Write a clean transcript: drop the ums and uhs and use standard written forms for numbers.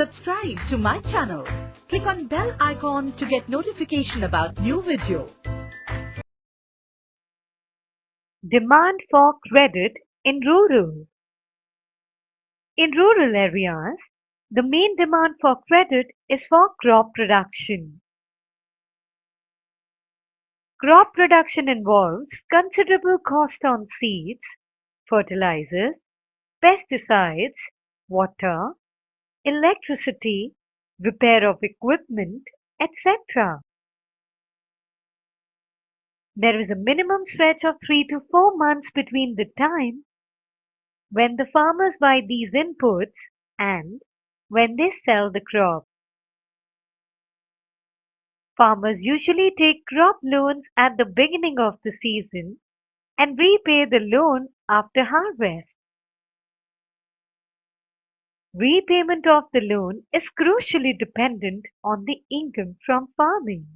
Subscribe to my channel. Click on bell icon to get notification about new video. Demand for credit in rural. In rural areas, the main demand for credit is for crop production. Crop production involves considerable cost on seeds, fertilizers, pesticides, water, electricity, repair of equipment, etc. There is a minimum stretch of 3 to 4 months between the time when the farmers buy these inputs and when they sell the crop. Farmers usually take crop loans at the beginning of the season and repay the loan after harvest. Repayment of the loan is crucially dependent on the income from farming.